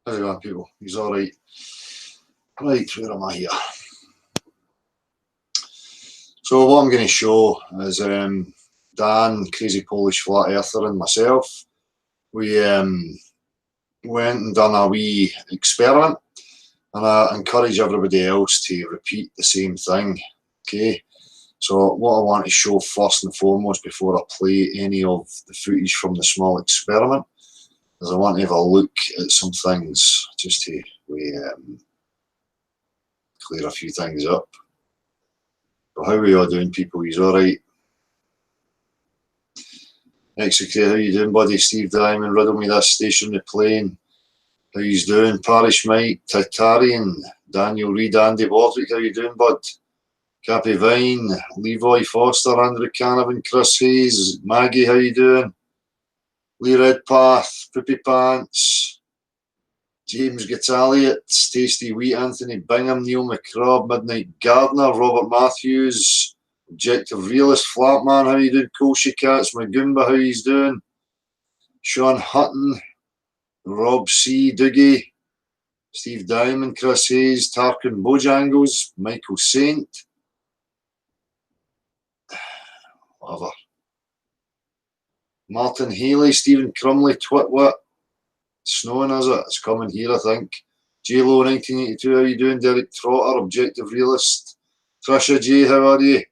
How's it going, people? He's all right. Right, where am I here? So what I'm going to show is Dan, Crazy Polish Flat Earther, and myself. We went and done a wee experiment, and I encourage everybody else to repeat the same thing. Okay. So what I want to show first and foremost before I play any of the footage from the small experiment is I want to have a look at some things just to clear a few things up. So how are we all doing, people? He's all right. Execute, how you doing, buddy? Steve Diamond, riddle me this stationary plane. How you doing? Parish Mike, Titarian, Daniel Reed, Andy Bordwick, how you doing, bud? Cappy Vine, Levi Foster, Andrew Canavan, Chris Hayes, Maggie, how you doing? Lee Redpath, Poopy Pants, James Gataliot, Tasty Wheat, Anthony Bingham, Neil McCrobb, Midnight Gardener, Robert Matthews, Objective Realist, Flatman, how you doing? Kolshy Cats, Magumba, how you doing? Sean Hutton, Rob C, Doogie, Steve Diamond, Chris Hayes, Tarkin Bojangles, Michael Saint, whatever. Martin Haley, Stephen Crumley, Twitwit, snowing is it? It's coming here, I think. JLo 1982, how you doing? Derek Trotter, Objective Realist. Trisha J, how are you?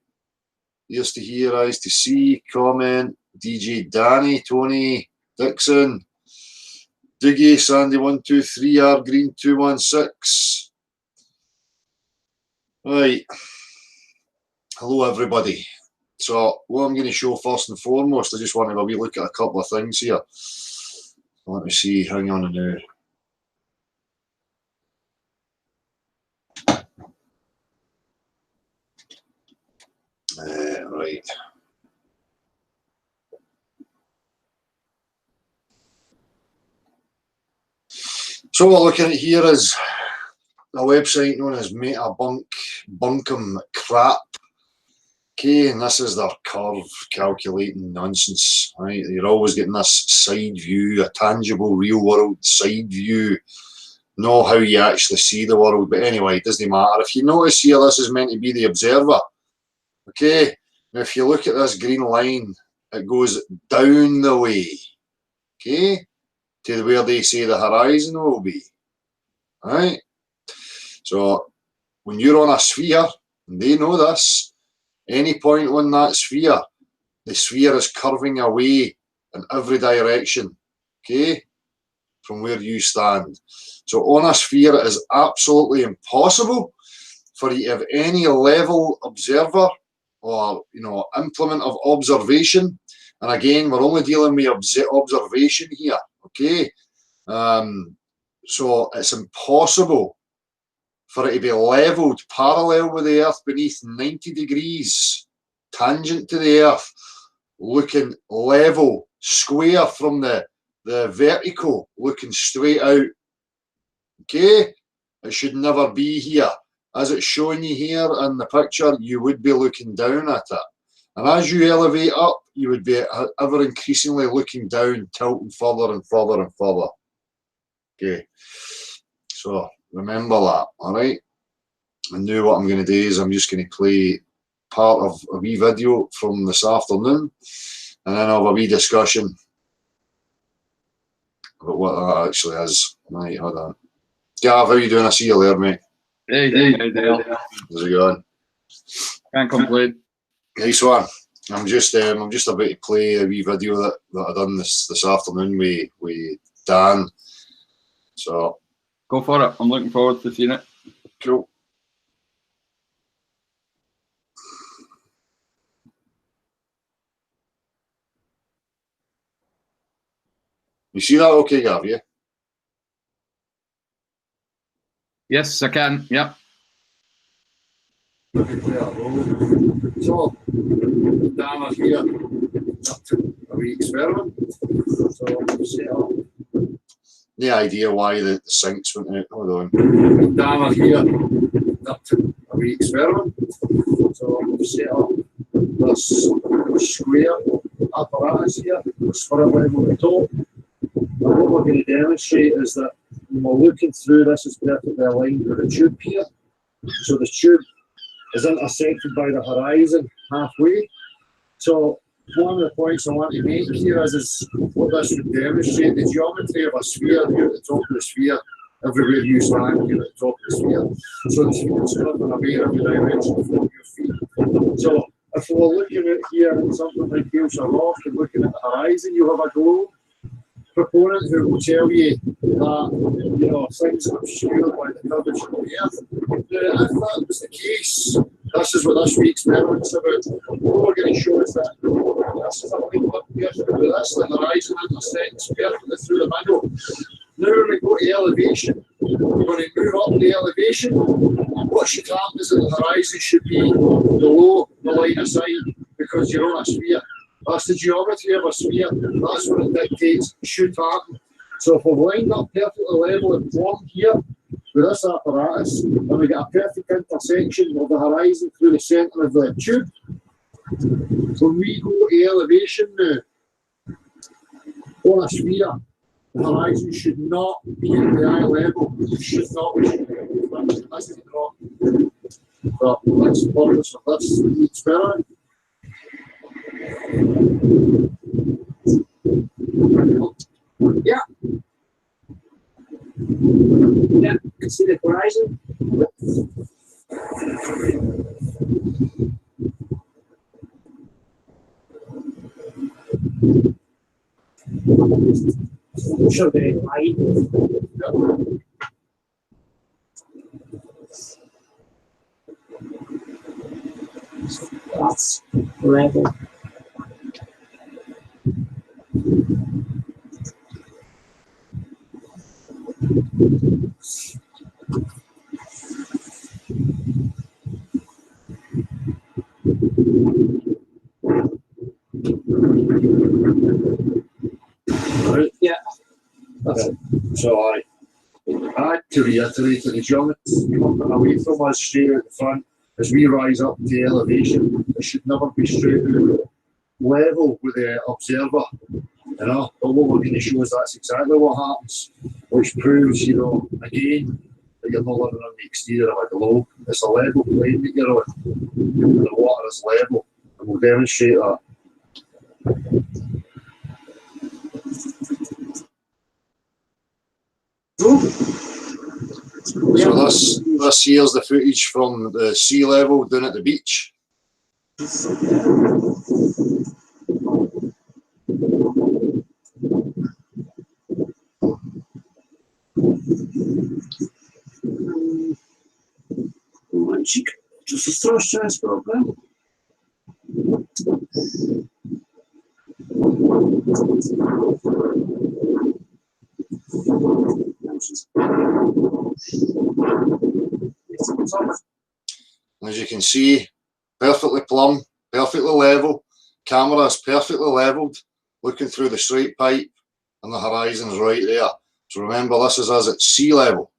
Ears to hear, eyes to see. Comment. DJ Danny, Tony Dixon, Diggy, Sandy 123, R Green 216. Right. Hello, everybody. So, what I'm going to show first and foremost, I just want to have a wee look at a couple of things here. Let me see, hang on a minute. Right. So what we're looking at here is a website known as Bunkum Crap. Okay, and this is their curve calculating nonsense, right? You're always getting this side view, a tangible real world side view, know how you actually see the world. But anyway, it doesn't matter. If you notice here, this is meant to be the observer. Okay, now if you look at this green line, it goes down the way, okay, to where they say the horizon will be, all right? So when you're on a sphere, and they know this, any point on that sphere, the sphere is curving away in every direction, okay, from where you stand. So on a sphere, it is absolutely impossible for you to have any level observer or, you know, implement of observation. And again, we're only dealing with observation here, okay? So it's impossible for it to be levelled parallel with the Earth beneath 90 degrees, tangent to the Earth, looking level, square from the vertical, looking straight out. Okay? It should never be here. As it's showing you here in the picture, you would be looking down at it. And as you elevate up, you would be ever increasingly looking down, tilting further and further and further. Okay? So remember that, all right? And now what I'm going to do is I'm just going to play part of a wee video from this afternoon, and then I'll have a wee discussion about what that actually is. Right, hold on. Gav, how you doing? I see you there, mate. Hey, Dale. How's it going? Can't complain. Nice one. I'm just about to play a wee video that I done this afternoon with Dan. So Go for it. I'm looking forward to seeing it. cool. You see that okay, Gav, yeah? Yes, I can. Yep. So, Dan is here. A wee experiment. So, set up. The idea why the sinks went out. Hold on. Dan is here. A wee experiment. So, set up this square apparatus here, this spirit level at the top. And what we're going to demonstrate is that when we're looking through, this is perfectly aligned with the tube here. So the tube is intersected by the horizon halfway. So one of the points I want to make here is what this would demonstrate: the geometry of a sphere here at the top of the sphere, everywhere you stand here at the top of the sphere. So the sphere is curving away in every direction from your feet. So if we're looking at here at something like Ailsa Rock and looking at the horizon, you have a globe proponent who will tell you that, you know, things are obscured by the curvature of the Earth. If that was the case, this is what this week's experiment's about. What we're going to show is that this is a link up perfectly with this, the horizon intersects perfectly through the middle. Now when we go to elevation, we're going to move up the elevation. What should happen is that the horizon should be below the line of sight because you're on a sphere. That's the geometry of a sphere. That's what it dictates should happen. So if we've lined up perfectly level and plumb here with this apparatus, and we get a perfect intersection of the horizon through the centre of the tube, when we go to elevation now, on a sphere, the horizon should not be at the eye level. It should not be. That's wrong. But that's the purpose of this experiment. Yeah. Yeah, you can see the horizon. Show the light. That's level. Right. Yeah. That's it. So I had to reiterate that the geometry coming away from us straight at the front as we rise up to elevation. It should never be straight level with the observer. You know, but what we're going to show is that's exactly what happens, which proves, you know, again, that you're not living on the exterior of a globe. It's a level plane that you're on. The water is level, and we'll demonstrate that. So this here's the footage from the sea level down at the beach. Maldzik, czy zazdroszczę jest problem? As you can see, perfectly plumb, perfectly level, camera is perfectly levelled, looking through the straight pipe, and the horizon is right there. So remember, this is us at sea level.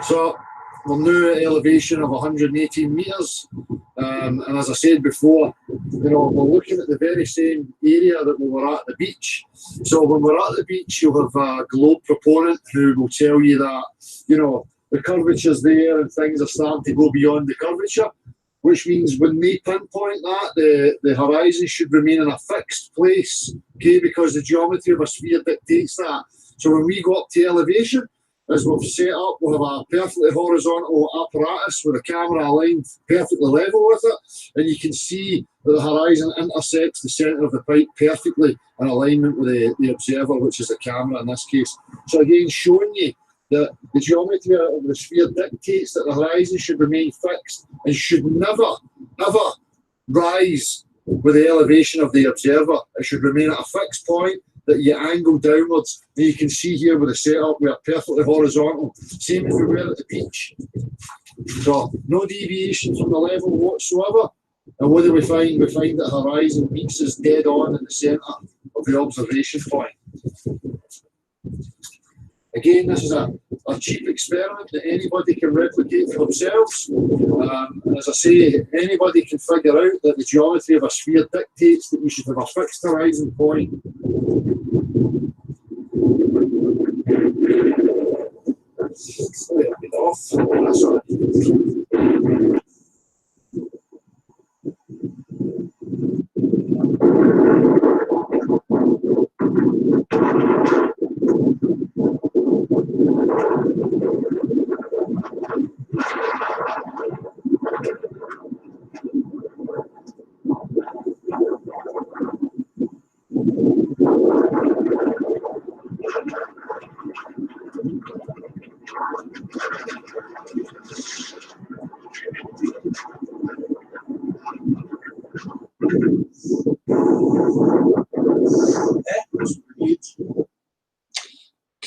So we're now at elevation of 118 metres, and as I said before, you know, we're looking at the very same area that we were at the beach. So when we're at the beach, you'll have a globe proponent who will tell you that, you know, the curvature's there and things are starting to go beyond the curvature, which means when they pinpoint that, the horizon should remain in a fixed place, okay, because the geometry of a sphere dictates that. So when we go up to elevation, as we've set up, we'll have a perfectly horizontal apparatus with a camera aligned perfectly level with it, and you can see that the horizon intersects the centre of the pipe perfectly in alignment with the observer, which is the camera in this case. So again, showing you that the geometry of the sphere dictates that the horizon should remain fixed and should never, ever rise with the elevation of the observer. It should remain at a fixed point that you angle downwards. And you can see here with the setup, we are perfectly horizontal. Same as we were at the beach. So no deviation from the level whatsoever. And what do we find? We find that horizon meets us dead on in the centre of the observation point. Again, this is a a cheap experiment that anybody can replicate for themselves. As I say, anybody can figure out that the geometry of a sphere dictates that we should have a fixed horizon point. Off. That's all right.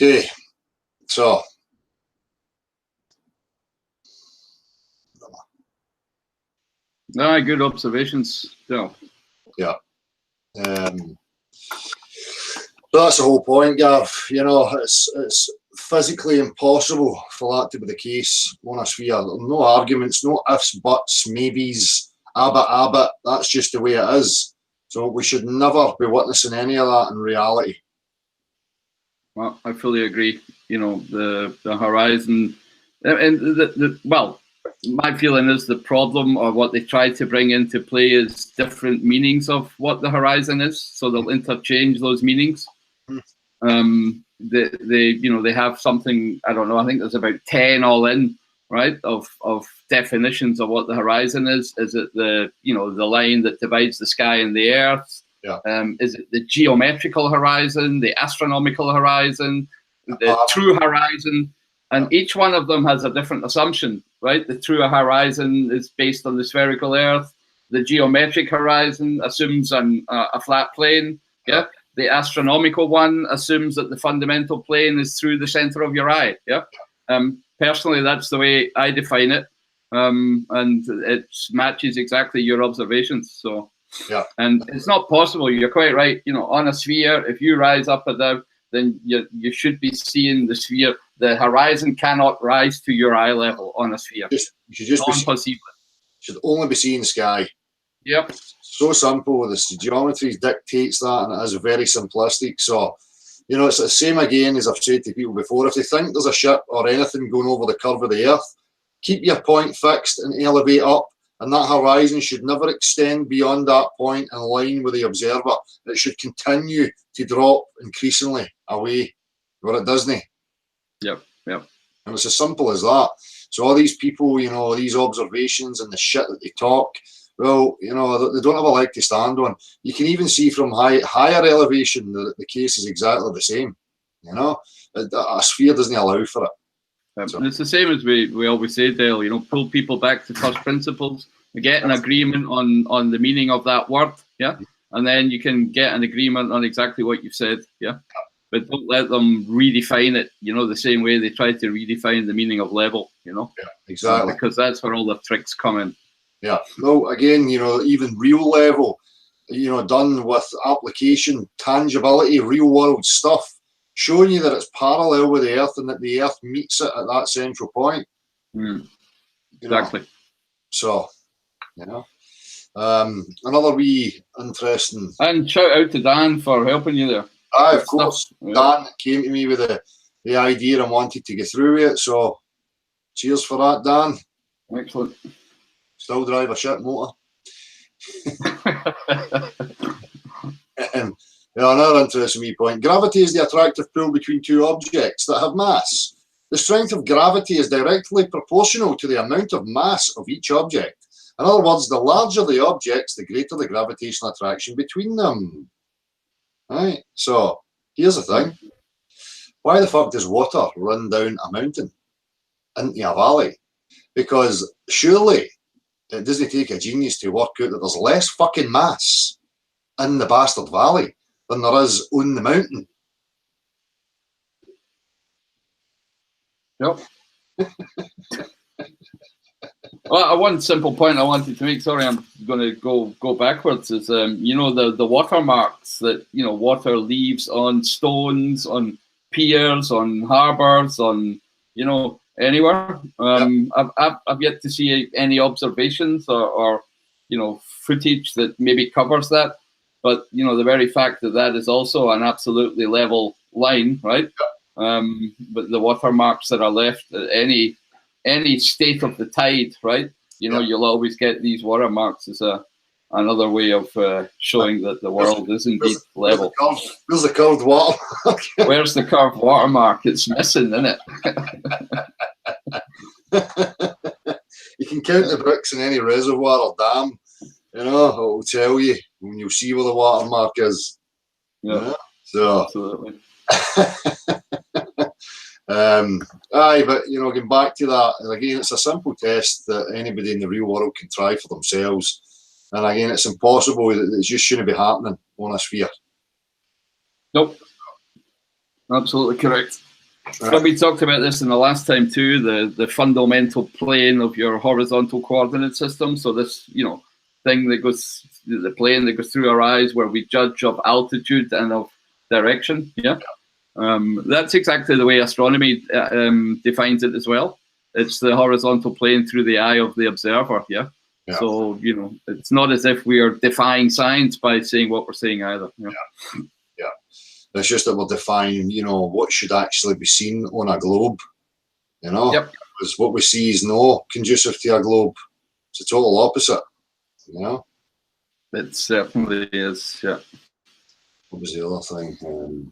Okay, so No, good observations. Yeah. yeah, that's the whole point, Gav. You know, it's physically impossible for that to be the case on a sphere. No arguments, no ifs, buts, maybes, abbot. That's just the way it is. So we should never be witnessing any of that in reality. Well, I fully agree. You know, the horizon, and well, my feeling is the problem, or what they try to bring into play, is different meanings of what the horizon is. So they'll interchange those meanings. They have something, I don't know, I think there's about 10 all in, right, of definitions of what the horizon is. Is it the line that divides the sky and the earth? Yeah. Is it the geometrical horizon, the astronomical horizon, the true horizon? And each one of them has a different assumption, right? The true horizon is based on the spherical earth. The geometric horizon assumes a flat plane. Yeah. The astronomical one assumes that the fundamental plane is through the center of your eye. Yeah. Personally, that's the way I define it, and it matches exactly your observations. So, yeah. And it's not possible. You're quite right. You know, on a sphere, if you rise up or down, then you should be seeing the sphere. The horizon cannot rise to your eye level on a sphere. You should just should only be seeing sky. Yep. So simple. The geometry dictates that, and it is very simplistic. So, you know, it's the same again as I've said to people before. If they think there's a ship or anything going over the curve of the earth, keep your point fixed and elevate up. And that horizon should never extend beyond that point in line with the observer. It should continue to drop increasingly away where it doesn't. Yep. And it's as simple as that. So all these people, you know, these observations and the shit that they talk, well, you know, they don't have a leg to stand on. You can even see from higher elevation that the case is exactly the same. You know, a sphere doesn't allow for it. So. It's the same as we always say, Dale. You know, pull people back to first principles, get an agreement on the meaning of that word, yeah, and then you can get an agreement on exactly what you've said, yeah. But don't let them redefine it, you know, the same way they try to redefine the meaning of level, you know. Yeah, exactly. Because that's where all the tricks come in. Yeah. No, again, you know, even real level, you know, done with application, tangibility, real world stuff, showing you that it's parallel with the Earth and that the Earth meets it at that central point. Exactly. So, you know, another wee interesting. And shout out to Dan for helping you there. Of course. Yeah. Dan came to me with the idea and wanted to get through it. So, cheers for that, Dan. Excellent. Still drive a shit motor. Another interesting wee point. Gravity is the attractive pull between two objects that have mass. The strength of gravity is directly proportional to the amount of mass of each object. In other words, the larger the objects, the greater the gravitational attraction between them. Right? So, here's the thing. Why the fuck does water run down a mountain into a valley? Because surely it doesn't take a genius to work out that there's less fucking mass in the bastard valley than there is on the mountain. Yep. Well, one simple point I wanted to make, sorry, I'm going to go backwards, is, you know, the watermarks that, you know, water leaves on stones, on piers, on harbours, on you know, anywhere. I've yet to see any observations or you know, footage that maybe covers that. But you know, the very fact that that is also an absolutely level line, right? But the watermarks that are left at any state of the tide, right? You know, you'll always get these watermarks as another way of showing that the world is indeed level. Where's the curved watermark? Where's the curved watermark? It's missing, isn't it? You can count the bricks in any reservoir or dam. You know, it'll tell you when you see where the watermark is. Yeah, you know? So absolutely. Aye, but you know, getting back to that, and again, it's a simple test that anybody in the real world can try for themselves. And again, it's impossible. It just shouldn't be happening on a sphere. Nope. Absolutely correct. But we talked about this in the last time too, the fundamental plane of your horizontal coordinate system. So this, you know, thing that goes, the plane that goes through our eyes where we judge of altitude and of direction. Yeah. That's exactly the way astronomy defines it as well. It's the horizontal plane through the eye of the observer. Yeah. So, you know, it's not as if we are defying science by saying what we're saying either. Yeah. It's just that we're defining, you know, what should actually be seen on a globe, you know, because what we see is not conducive to a globe. It's the total opposite, you know. It certainly is, yeah. What was the other thing?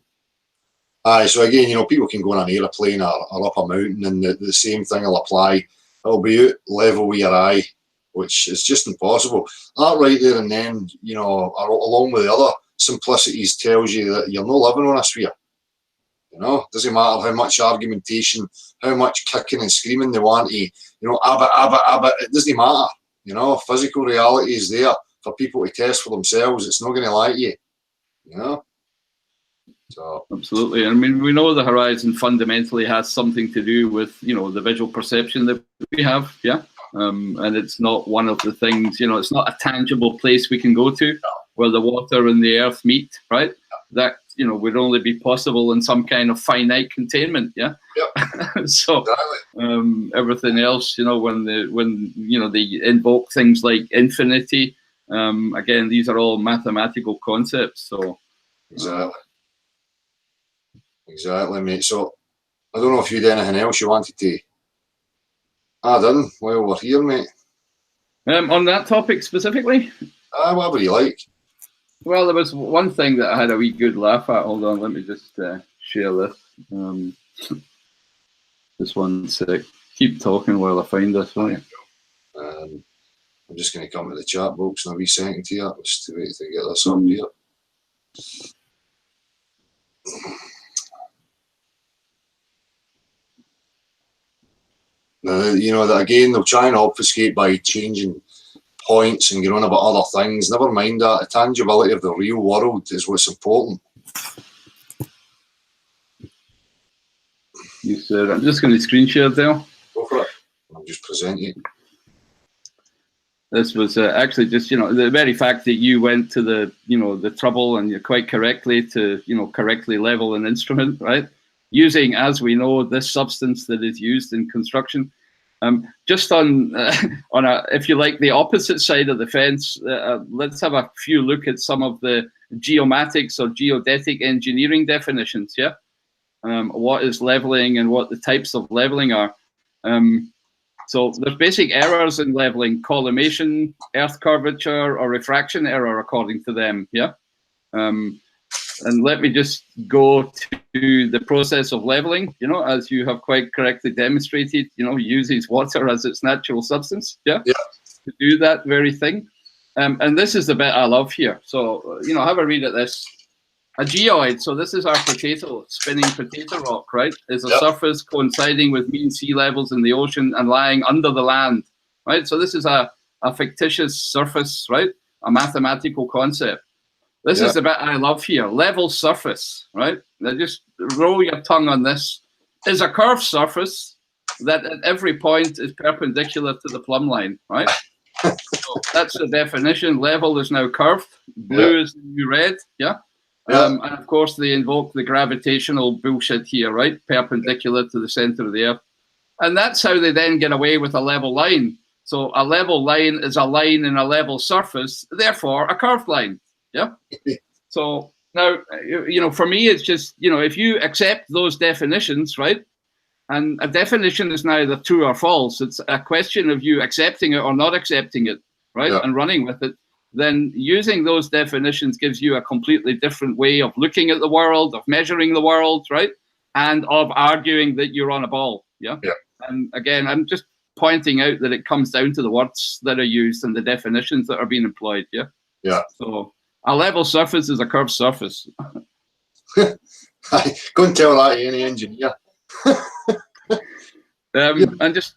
So again, you know, people can go on an aeroplane or up a mountain and the same thing will apply. It'll be out level with your eye, which is just impossible. That right there and then, you know, along with the other simplicities, tells you that you're not living on a sphere. You know, doesn't matter how much argumentation, how much kicking and screaming they want to, you know, abba, it doesn't matter. You know, physical reality is there for people to test for themselves. It's not going to lie to you. You know. So absolutely. I mean, we know the horizon fundamentally has something to do with, you know, the visual perception that we have. Yeah. And it's not one of the things, you know, it's not a tangible place we can go to where the water and the earth meet, right? That, you know, would only be possible in some kind of finite containment, yeah? So everything else, you know, when you know, they invoke things like infinity, again, these are all mathematical concepts, so. Exactly, mate. So, I don't know if you had anything else you wanted to add in while we're here, mate. On that topic specifically? Whatever you like. Well, there was one thing that I had a wee good laugh at. Hold on, let me just share this. Just one sec. Keep talking while I find this, won't you? I'm just going to come to the chat box in a wee second here. Just to wait to get this up here. Now, you know, that again, they'll try and obfuscate by changing points and going on about other things. Never mind that. The tangibility of the real world is what's important. You said, I'm just going to screen share there. Go for it. I'll just present you. This was actually just, you know, the very fact that you went to the, you know, the trouble and you're quite correctly to, you know, correctly level an instrument, right? Using, as we know, this substance that is used in construction. Just on if you like, the opposite side of the fence, let's have a few look at some of the geomatics or geodetic engineering definitions, yeah? What is leveling and what the types of leveling are. So there's basic errors in leveling: collimation, earth curvature, or refraction error, according to them, yeah? And let me just go to the process of leveling, you know, as you have quite correctly demonstrated, you know, uses water as its natural substance, yeah? To do that very thing. And this is the bit I love here. So, you know, have a read at this. A geoid, so this is our potato, spinning potato rock, right? Is a surface coinciding with mean sea levels in the ocean and lying under the land, right? So this is a fictitious surface, right? A mathematical concept. This is the bit I love here. Level surface, right? Now just roll your tongue on this. Is a curved surface that at every point is perpendicular to the plumb line, right? So that's the definition. Level is now curved. Blue is the new red, yeah? And of course, they invoke the gravitational bullshit here, right? Perpendicular to the center of the earth. And that's how they then get away with a level line. So a level line is a line in a level surface, therefore a curved line. Yeah. So now, for me, it's just, if you accept those definitions, right? And a definition is neither true or false. It's a question of you accepting it or not accepting it, right? Yeah. And running with it. Then using those definitions gives you a completely different way of looking at the world, of measuring the world, right? And of arguing that you're on a ball. Yeah. Yeah. And again, I'm just pointing out that it comes down to the words that are used and the definitions that are being employed. Yeah. Yeah. So a level surface is a curved surface. Go and tell that to any engineer. And just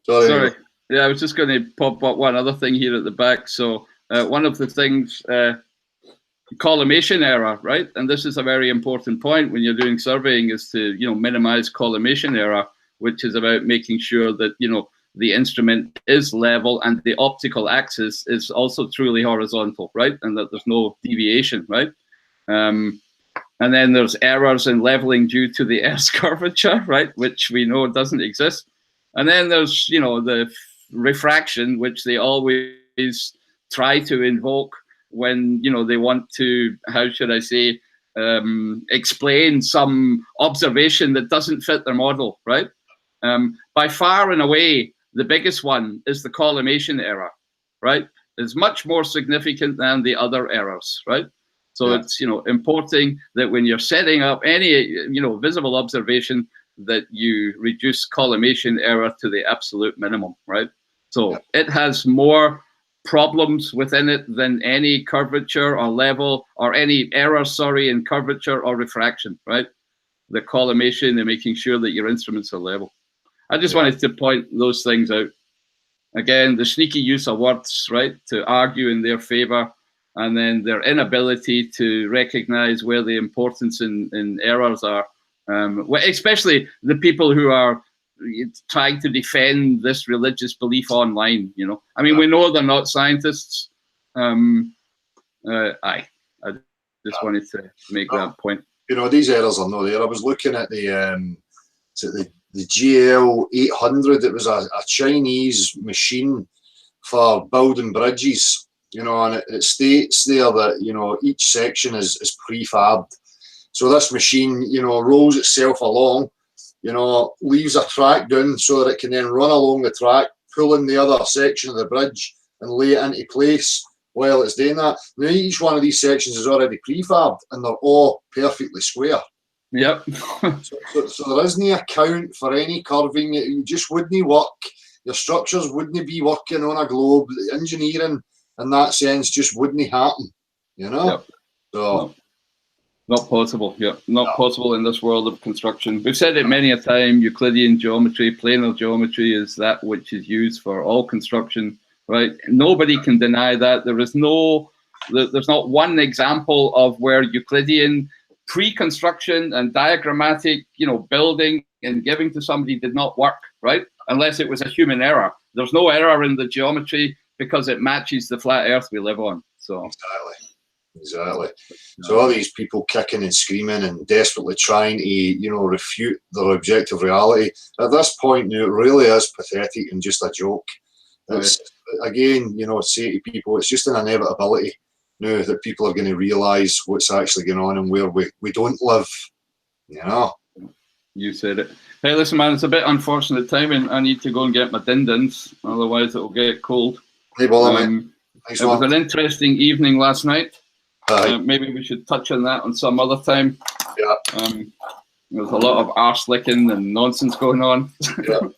sorry. Yeah, I was just going to pop up one other thing here at the back. So one of the things, collimation error, right? And this is a very important point when you're doing surveying, is to minimize collimation error, which is about making sure that the instrument is level and the optical axis is also truly horizontal, right? And that there's no deviation, right? And then there's errors in leveling due to the Earth's curvature, right? Which we know doesn't exist. And then there's, the refraction, which they always try to invoke when, they want to, how should I say, explain some observation that doesn't fit their model, right? By far and away, the biggest one is the collimation error, right? It's much more significant than the other errors, right? So yeah. It's, important that when you're setting up any, visible observation, that you reduce collimation error to the absolute minimum, right? So yeah. It has more problems within it than any curvature or level or any error, in curvature or refraction, right? The collimation and making sure that your instruments are level. I just wanted to point those things out. Again, the sneaky use of words, right, to argue in their favor, and then their inability to recognize where the importance in errors are, especially the people who are trying to defend this religious belief online. I mean, we know they're not scientists. I just wanted to make that point. These errors are not there. I was looking at the GL 800. It was a Chinese machine for building bridges. And it states there that, each section is prefabbed. So this machine, rolls itself along, leaves a track down so that it can then run along the track, pull in the other section of the bridge and lay it into place while it's doing that. Now, each one of these sections is already prefabbed and they're all perfectly square. Yep. so there isn't an account for any curving. It just wouldn't work. Your structures wouldn't be working on a globe. The engineering, in that sense, just wouldn't happen, Yep. So no, not possible. Yeah, not possible in this world of construction. We've said it many a time. Euclidean geometry, planar geometry is that which is used for all construction, right? Nobody can deny that. There's not one example of where Euclidean pre-construction and diagrammatic, building and giving to somebody did not work, right? Unless it was a human error. There's no error in the geometry, because it matches the flat earth we live on. So exactly. So all these people kicking and screaming and desperately trying to, refute their objective reality, at this point now, it really is pathetic and just a joke. It's, again, say to people, it's just an inevitability now that people are going to realise what's actually going on and where we don't live. You said it. Hey, listen, man, it's a bit unfortunate timing. I need to go and get my din-dins, otherwise it'll get cold. Hey, bother, mate. It was an interesting evening last night. Maybe we should touch on that on some other time. Yeah. There's a lot of arse licking and nonsense going on. Yeah.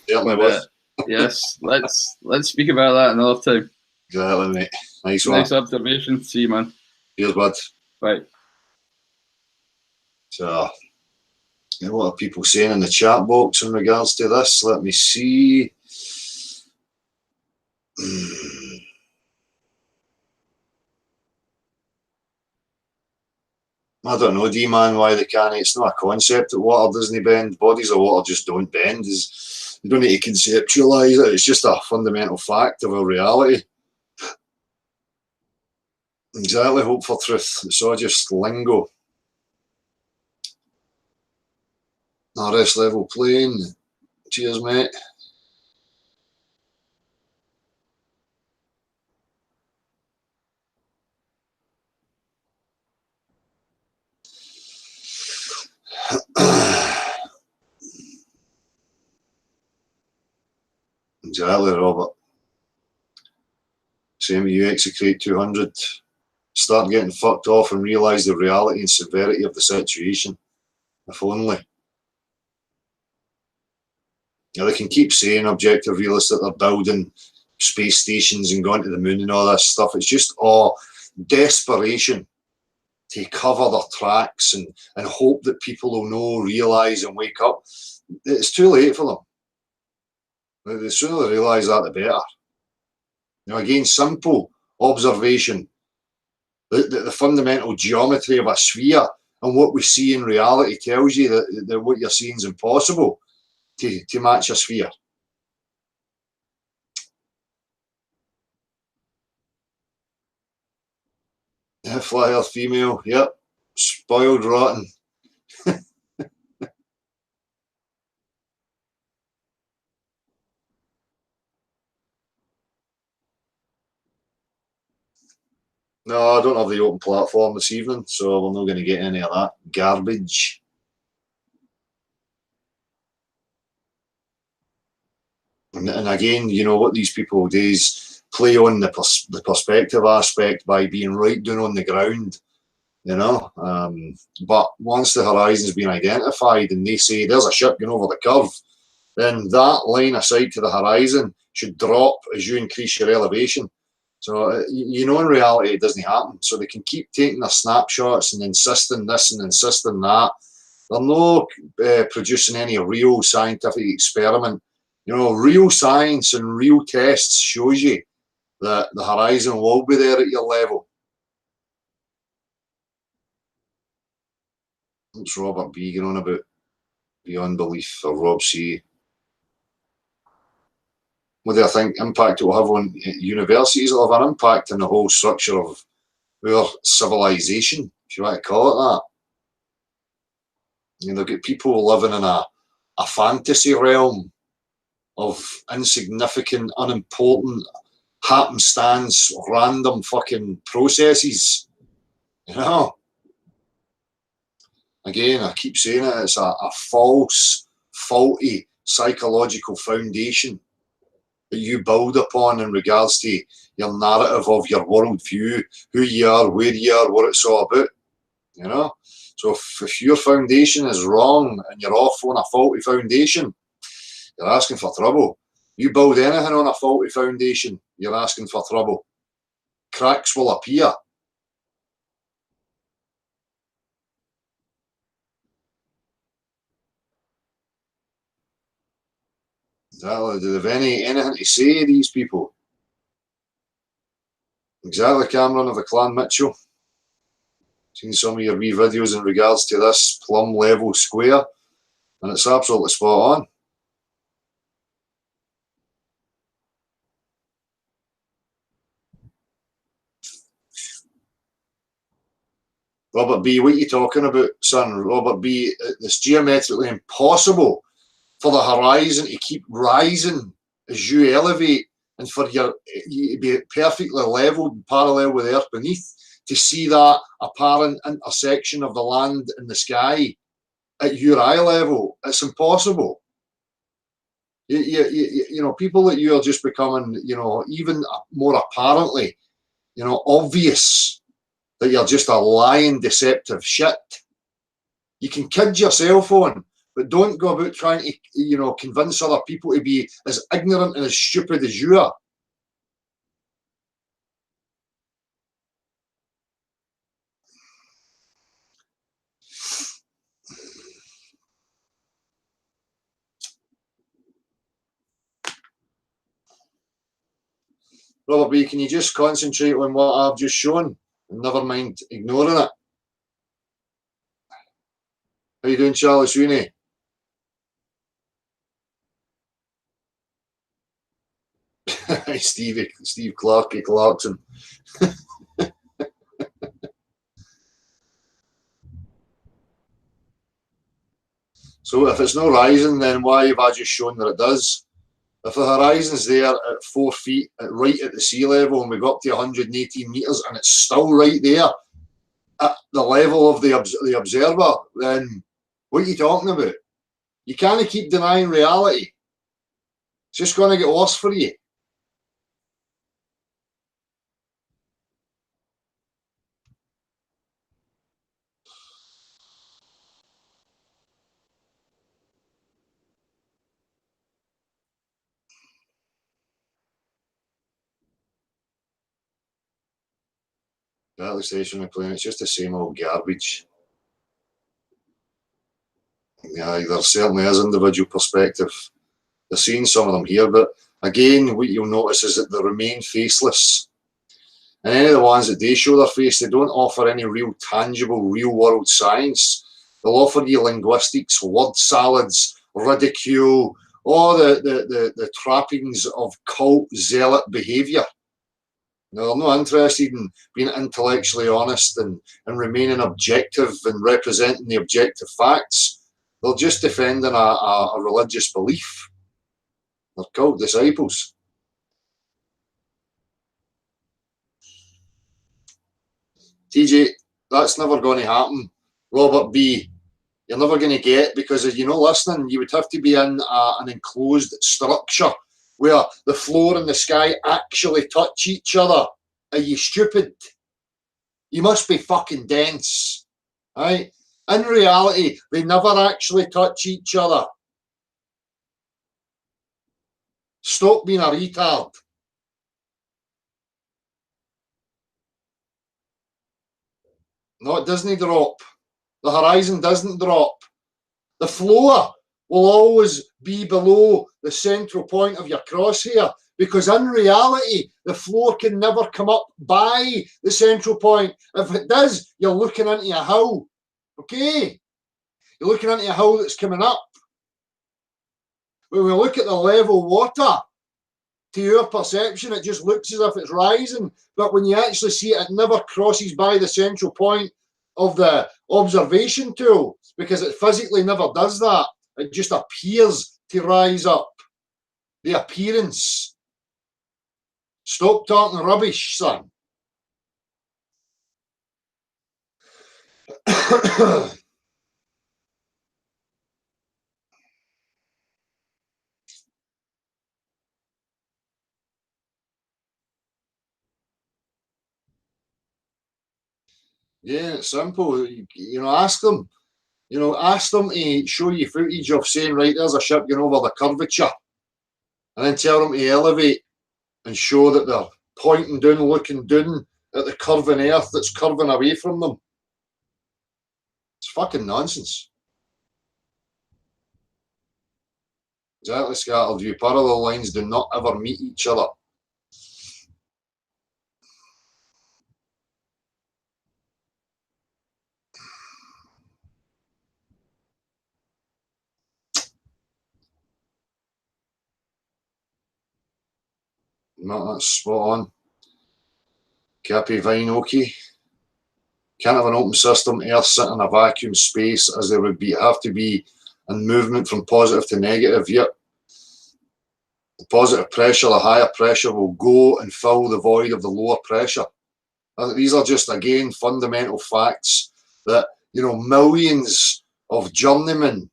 Certainly was. Yes, let's speak about that another time. Exactly, mate. Nice one. Nice observation. See you, man. Cheers, bud. Bye. So, what are people saying in the chat box in regards to this? Let me see. I don't know, D-Man, why they can't. It's not a concept that water doesn't bend. Bodies of water just don't bend. You don't need to conceptualise it. It's just a fundamental fact of our reality. Exactly, hope for truth. It's all just lingo. RS level plane. Cheers, mate. Exactly, Robert. Same with you, Execrate 200. Start getting fucked off and realise the reality and severity of the situation. If only. Yeah, they can keep saying objective realists that they're building space stations and going to the moon and all this stuff. It's just all desperation to cover their tracks and hope that people will know, realise and wake up. It's too late for them. The sooner they realise that, the better. You know, again, simple observation. The fundamental geometry of a sphere and what we see in reality tells you that what you're seeing is impossible to match a sphere. Fly Earth female, yep. Spoiled rotten. No, I don't have the open platform this evening, so we're not going to get any of that garbage. And again, you know what these people do is play on the perspective aspect by being right down on the ground, you know. But once the horizon's been identified and they say there's a ship going over the curve, then that line of sight to the horizon should drop as you increase your elevation. So, you know, in reality, it doesn't happen. So they can keep taking their snapshots and insisting this and insisting that. They're not producing any real scientific experiment. You know, real science and real tests shows you that the horizon will be there at your level. What's Robert B going on about? Beyond belief, or Rob C. What do I think impact it will have on universities? It'll have an impact on the whole structure of our civilization, if you want to call it that. You know, they've got people living in a fantasy realm of insignificant, unimportant, happenstance, random fucking processes. You know? Again, I keep saying it, it's a false, faulty psychological foundation that you build upon in regards to your narrative of your worldview, who you are, where you are, what it's all about. You know? So if your foundation is wrong and you're off on a faulty foundation, you're asking for trouble. You build anything on a faulty foundation, you're asking for trouble. Cracks will appear. Exactly. Do they have anything to say, these people? Exactly, Cameron of the Clan Mitchell. Seen some of your wee videos in regards to this plumb level square, and it's absolutely spot on. Robert B, what are you talking about, son? Robert B, it's geometrically impossible for the horizon to keep rising as you elevate and for you to be perfectly leveled and parallel with the earth beneath, to see that apparent intersection of the land and the sky at your eye level. It's impossible. You know, people that you are just becoming, you know, even more apparently, you know, obvious that you're just a lying, deceptive shit. You can kid yourself on, but don't go about trying to, you know, convince other people to be as ignorant and as stupid as you are. Robert B, can you just concentrate on what I've just shown and never mind ignoring it? How you doing, Charlie Sweeney? Steve Clarkson. So if it's not rising, then why have I just shown that it does? If the horizon's there at 4 feet, right at the sea level, and we go up to 118 meters, and it's still right there at the level of the observer, then what are you talking about? You can't keep denying reality. It's just going to get worse for you. That the stationary plane, it's just the same old garbage. Yeah, there certainly is individual perspective. They're seeing some of them here, but again, what you'll notice is that they remain faceless. And any of the ones that do show their face, they don't offer any real tangible, real-world science. They'll offer you linguistics, word salads, ridicule, all the trappings of cult zealot behaviour. No, they're not interested in being intellectually honest and remaining objective and representing the objective facts. They're just defending a religious belief. They're called disciples. TJ, that's never going to happen. Robert B, you're never going to get, because if you're not listening, you would have to be in an enclosed structure where the floor and the sky actually touch each other. Are you stupid? You must be fucking dense, right? In reality, they never actually touch each other. Stop being a retard. No, it doesn't drop. The horizon doesn't drop. The floor will always be below the central point of your crosshair, because in reality, the floor can never come up by the central point. If it does, you're looking into a hole. Okay? You're looking into a hole that's coming up. When we look at the level water, to your perception, it just looks as if it's rising. But when you actually see it, it never crosses by the central point of the observation tool, because it physically never does that. It just appears to rise up. The appearance. Stop talking rubbish, son. Yeah, it's simple. Ask them. Ask them to show you footage of saying, right, there's a ship going over the curvature. And then tell them to elevate and show that they're pointing down, looking down at the curving earth that's curving away from them. It's fucking nonsense. Exactly, scattered view. Parallel lines do not ever meet each other. No, that's spot on. Cappy Vine, okay. Can't have an open system, Earth sit in a vacuum space, as there would have to be in movement from positive to negative. Yep. The positive pressure, the higher pressure, will go and fill the void of the lower pressure. These are just, again, fundamental facts that, millions of journeymen,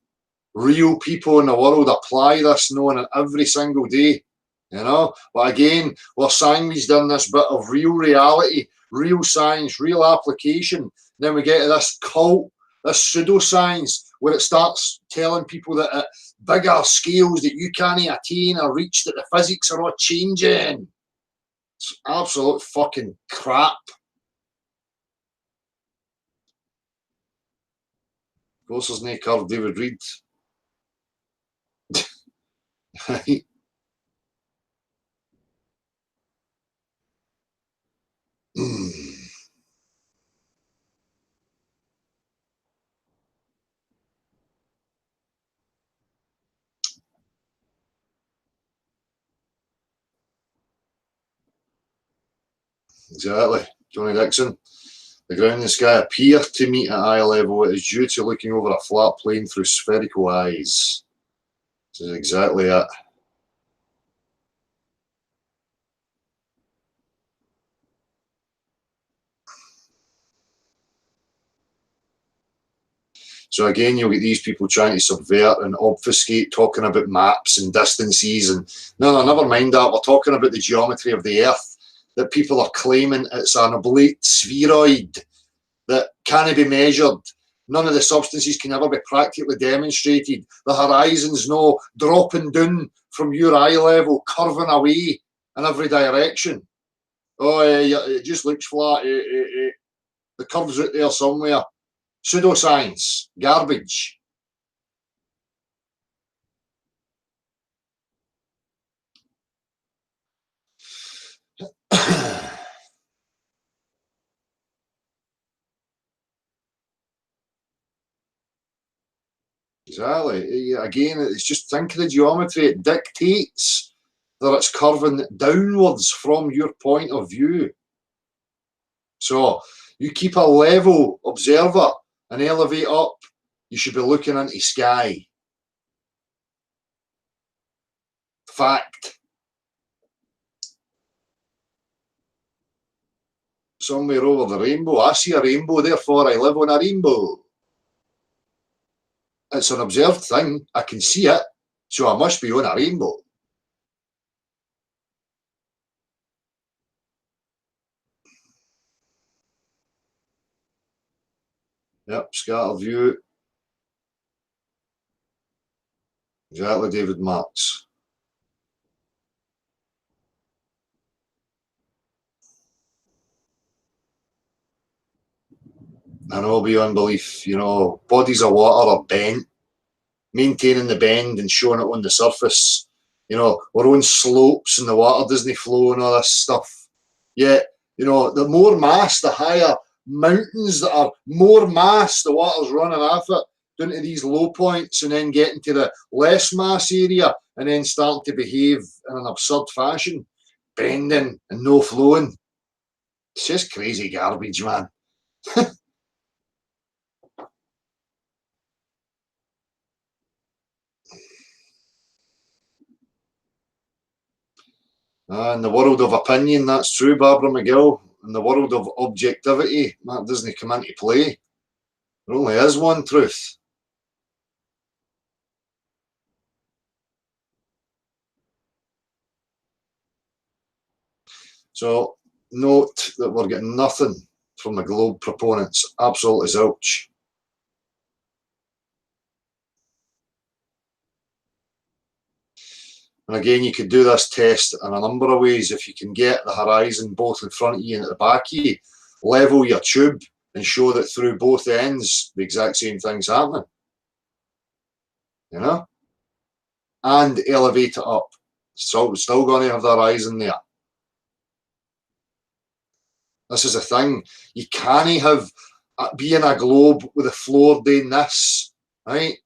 real people in the world apply this knowing every single day. But again, we're sandwiched in this bit of real reality, real science, real application. Then we get to this cult, this pseudoscience, where it starts telling people that at bigger scales that you can't attain or reach, that the physics are all changing. It's absolute fucking crap. Of course, there's no curve, David Reed. Exactly. Johnny Dixon. The ground and the sky appear to meet at eye level. It is due to looking over a flat plane through spherical eyes. This is exactly it. So again, you'll get these people trying to subvert and obfuscate, talking about maps and distances. And no, never mind that. We're talking about the geometry of the Earth, that people are claiming it's an oblate spheroid that can't be measured. None of the substances can ever be practically demonstrated. The horizon's no dropping down from your eye level, curving away in every direction. Oh, it just looks flat. The curve's out there somewhere. Pseudoscience, garbage. Exactly. Again, it's just think of the geometry. It dictates that it's curving downwards from your point of view. So you keep a level observer and elevate up, you should be looking into sky. Fact. Somewhere over the rainbow. I see a rainbow, therefore I live on a rainbow. It's an observed thing. I can see it, so I must be on a rainbow. Yep, scatter view. Exactly, David Marks. I know, beyond belief. You know, bodies of water are bent, maintaining the bend and showing it on the surface. You know, we're on slopes and the water doesn't flow and all this stuff. Yet, you know, the more mass, the higher mountains that are more mass, the water's running off it, down to these low points and then getting to the less mass area and then starting to behave in an absurd fashion, bending and no flowing. It's just crazy garbage, man. In the world of opinion, that's true, Barbara McGill. In the world of objectivity, that doesn't come into play. There only is one truth. So note that we're getting nothing from the globe proponents. Absolutely zilch. And again, you could do this test in a number of ways. If you can get the horizon both in front of you and at the back of you, level your tube and show that through both ends, the exact same thing's happening. You know? And elevate it up. So still going to have the horizon there. This is a thing. You can't have be in a globe with the floor doing this, right?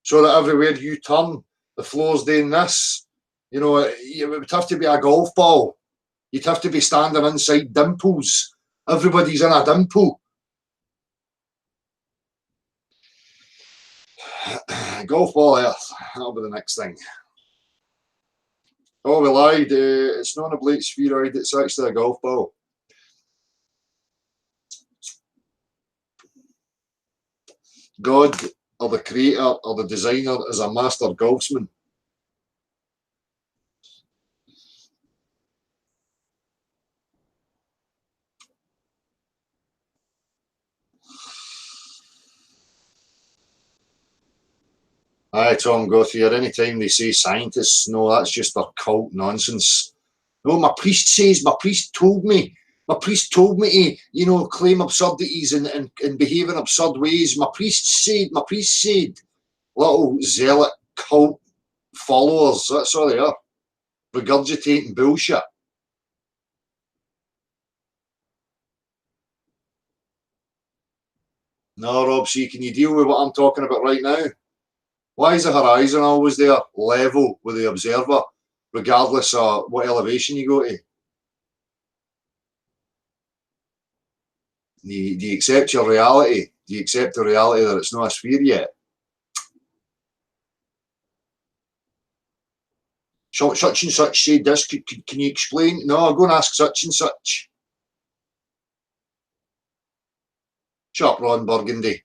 So that everywhere you turn, the floor's doing this. You know, it would have to be a golf ball. You'd have to be standing inside dimples. Everybody's in a dimple. Golf ball Earth. That'll be the next thing. Oh, we lied. It's not a oblate spheroid. It's actually a golf ball. God, or the creator, or the designer, is a master golfsman. Aye, Tom Gauthier, anytime they say scientists, no, that's just their cult nonsense. No, my priest says, my priest told me to, you know, claim absurdities and behave in absurd ways. My priest said, little zealot cult followers, that's all they are, regurgitating bullshit. No, Rob C, can you deal with what I'm talking about right now? Why is the horizon always there, level with the observer, regardless of what elevation you go to? Do you accept your reality? Do you accept the reality that it's not a sphere yet? Such and such said this. Can you explain? No, go and ask such and such. Shut up, Ron Burgundy.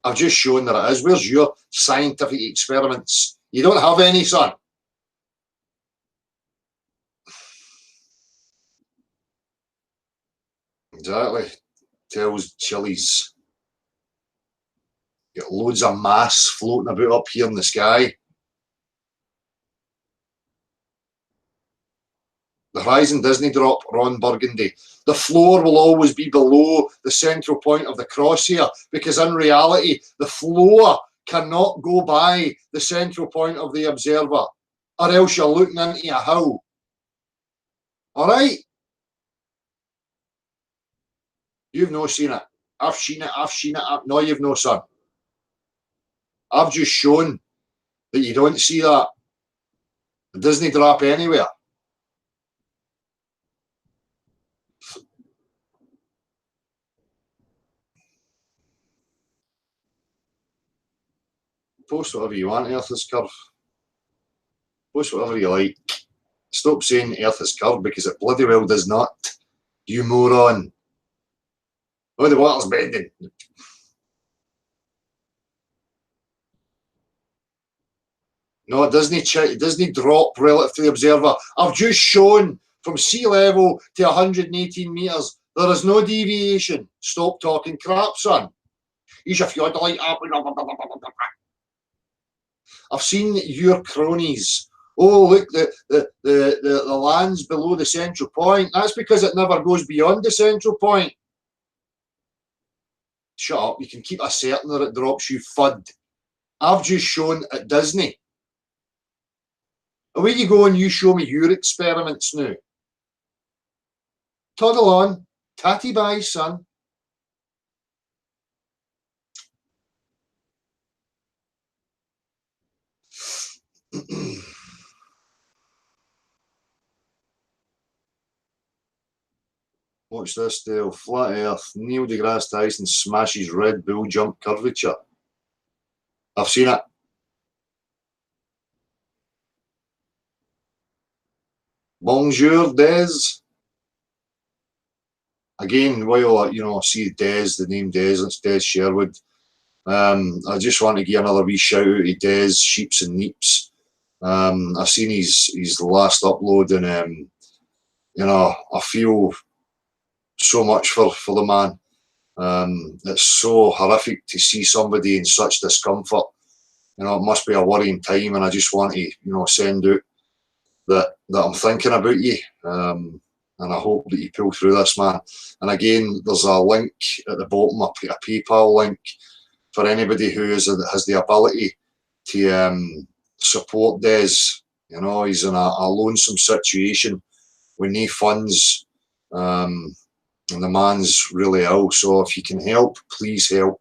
I've just shown that it is. Where's your scientific experiments? You don't have any, son. Exactly. Tells Chili's. Got loads of mass floating about up here in the sky. The horizon doesn't drop, Ron Burgundy. The floor will always be below the central point of the crosshair, because in reality, the floor cannot go by the central point of the observer, or else you're looking into a hole. All right? You've not seen it. I've seen it. I've seen it. No, you've no, son. I've just shown that you don't see that. It doesn't drop anywhere. Post whatever you want, Earth is curved. Post whatever you like. Stop saying Earth is curved, because it bloody well does not. You moron. Oh, the water's bending. No, it doesn't drop relative to the observer. I've just shown from sea level to 118 metres. There is no deviation. Stop talking crap, son. You should feel like I've seen your cronies. Oh, look, the land's below the central point. That's because it never goes beyond the central point. Shut up. You can keep asserting that it drops, you fud. I've just shown it doesn't. Away you go and you show me your experiments now. Toddle on. Tatty bye, son. Watch this, Dale. Flat Earth. Neil deGrasse Tyson smashes Red Bull jump curvature. I've seen it. Bonjour, Des. Again, while I see Des, the name Des, it's Des Sherwood. I just want to give another wee shout out to Des, Sheeps and Neeps. I've seen his last upload, and I feel so much for the man. It's so horrific to see somebody in such discomfort. It must be a worrying time, and I just want to send out that I'm thinking about you, and I hope that you pull through this, man. And again, there's a link at the bottom, a PayPal link for anybody who has the ability to support Des. He's in a lonesome situation with no funds, and the man's really ill. So if you can help, please help.